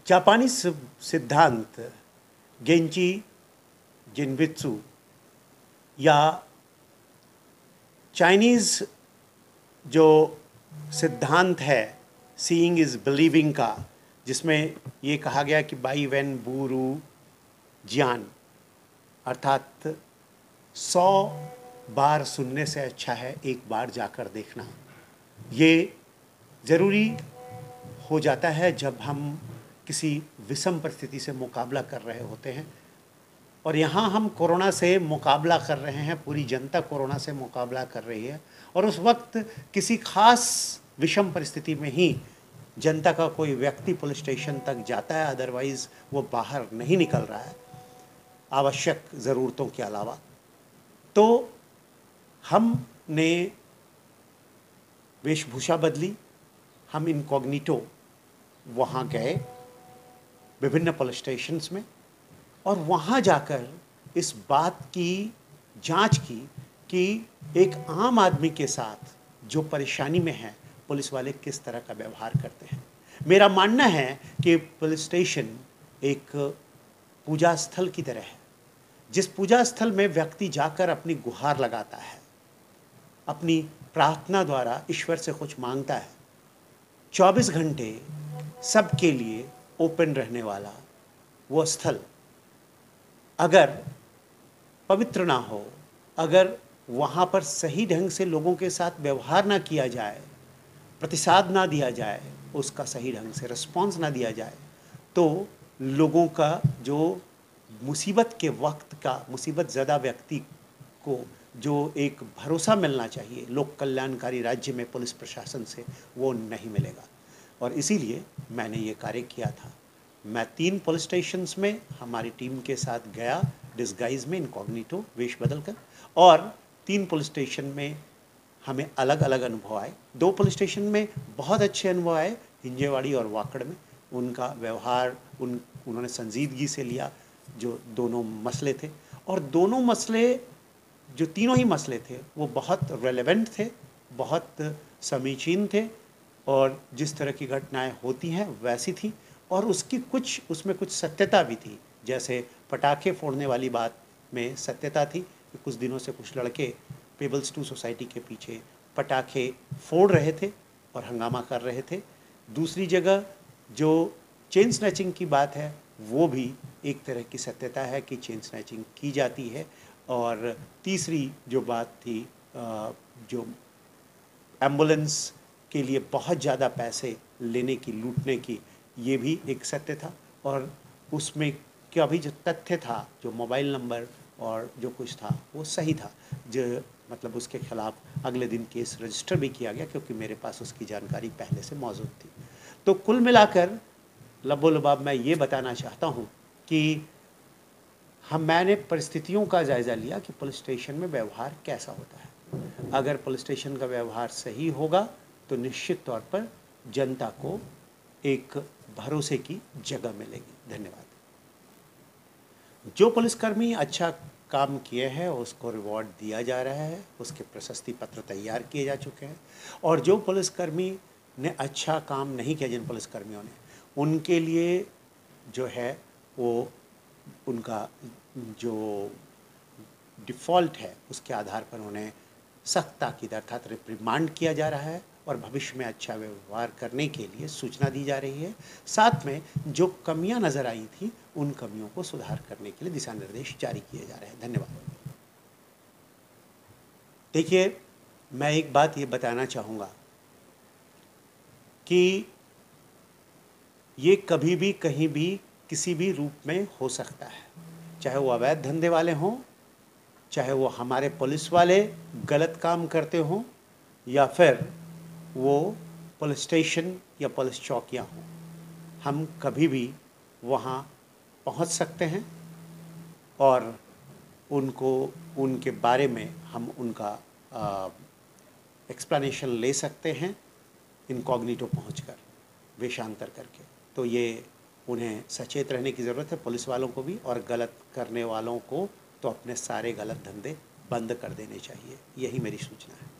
जापानी सिद्धांत गेंजी जिनबित्सु या चाइनीज़ जो सिद्धांत है सीइंग इज़ बिलीविंग का, जिसमें ये कहा गया कि बाई वेन बूरू ज्ञान, अर्थात 100 बार सुनने से अच्छा है एक बार जाकर देखना। ये ज़रूरी हो जाता है जब हम किसी विषम परिस्थिति से मुकाबला कर रहे होते हैं, और यहाँ हम कोरोना से मुकाबला कर रहे हैं, पूरी जनता कोरोना से मुकाबला कर रही है, और उस वक्त किसी खास विषम परिस्थिति में ही जनता का कोई व्यक्ति पुलिस स्टेशन तक जाता है, अदरवाइज़ वो बाहर नहीं निकल रहा है आवश्यक ज़रूरतों के अलावा। तो हमने वेशभूषा बदली, हम इनकॉग्निटो वहाँ गए विभिन्न पुलिस स्टेशंस में, और वहाँ जाकर इस बात की जांच की कि एक आम आदमी के साथ जो परेशानी में है पुलिस वाले किस तरह का व्यवहार करते हैं। मेरा मानना है कि पुलिस स्टेशन एक पूजा स्थल की तरह है, जिस पूजा स्थल में व्यक्ति जाकर अपनी गुहार लगाता है, अपनी प्रार्थना द्वारा ईश्वर से कुछ मांगता है। 24 घंटे सबके लिए ओपन रहने वाला वो स्थल अगर पवित्र ना हो, अगर वहाँ पर सही ढंग से लोगों के साथ व्यवहार ना किया जाए, प्रतिसाद ना दिया जाए, उसका सही ढंग से रिस्पॉन्स ना दिया जाए, तो लोगों का जो मुसीबत के वक्त का मुसीबत ज़्यादा व्यक्ति को जो एक भरोसा मिलना चाहिए लोक कल्याणकारी राज्य में पुलिस प्रशासन से, वो नहीं मिलेगा। और इसीलिए मैंने ये कार्य किया था। मैं 3 पुलिस स्टेशंस में हमारी टीम के साथ गया, डिस्गाइज में, इनकॉग्निटो, वेश बदल कर, और 3 पुलिस स्टेशन में हमें अलग अलग अनुभव आए। 2 पुलिस स्टेशन में बहुत अच्छे अनुभव आए, हिंजेवाड़ी और वाकड़ में। उनका व्यवहार उन्होंने संजीदगी से लिया जो दोनों मसले थे, और दोनों मसले जो तीनों ही मसले थे वो बहुत रेलेवेंट थे, बहुत समीचीन थे, और जिस तरह की घटनाएं होती हैं वैसी थी, और उसमें कुछ सत्यता भी थी। जैसे पटाखे फोड़ने वाली बात में सत्यता थी कि कुछ दिनों से कुछ लड़के पीपल्स 2 सोसाइटी के पीछे पटाखे फोड़ रहे थे और हंगामा कर रहे थे। दूसरी जगह जो चेन स्नैचिंग की बात है वो भी एक तरह की सत्यता है कि चेन स्नैचिंग की जाती है। और तीसरी जो बात थी जो एम्बुलेंस के लिए बहुत ज़्यादा पैसे लेने की, लूटने की, ये भी एक सत्य था। और उसमें क्या भी जो तथ्य था, जो मोबाइल नंबर और जो कुछ था वो सही था, जो मतलब उसके खिलाफ अगले दिन केस रजिस्टर भी किया गया क्योंकि मेरे पास उसकी जानकारी पहले से मौजूद थी। तो कुल मिलाकर लबो-लबाब मैं ये बताना चाहता हूँ कि मैंने परिस्थितियों का जायज़ा लिया कि पुलिस स्टेशन में व्यवहार कैसा होता है। अगर पुलिस स्टेशन का व्यवहार सही होगा तो निश्चित तौर पर जनता को एक भरोसे की जगह मिलेगी। धन्यवाद। जो पुलिसकर्मी अच्छा काम किए हैं उसको रिवॉर्ड दिया जा रहा है, उसके प्रशस्ति पत्र तैयार किए जा चुके हैं, और जो पुलिसकर्मी ने अच्छा काम नहीं किया, जिन पुलिसकर्मियों ने, उनके लिए जो है वो उनका जो डिफ़ॉल्ट है उसके आधार पर उन्हें सख्त ताकीद अर्थात रिप्रिमांड किया जा रहा है, और भविष्य में अच्छा व्यवहार करने के लिए सूचना दी जा रही है। साथ में जो कमियां नज़र आई थी उन कमियों को सुधार करने के लिए दिशा निर्देश जारी किए जा रहे हैं। धन्यवाद। देखिए, मैं एक बात ये बताना चाहूँगा कि ये कभी भी कहीं भी किसी भी रूप में हो सकता है, चाहे वो अवैध धंधे वाले हों, चाहे वो हमारे पुलिस वाले गलत काम करते हों, या फिर वो पुलिस स्टेशन या पुलिस चौकियाँ हों। हम कभी भी वहाँ पहुँच सकते हैं और उनको उनके बारे में हम उनका एक्सप्लेनेशन ले सकते हैं इनकॉग्निटो पहुंचकर, वेशांतर करके। तो ये उन्हें सचेत रहने की ज़रूरत है, पुलिस वालों को भी, और गलत करने वालों को तो अपने सारे गलत धंधे बंद कर देने चाहिए। यही मेरी सूचना है।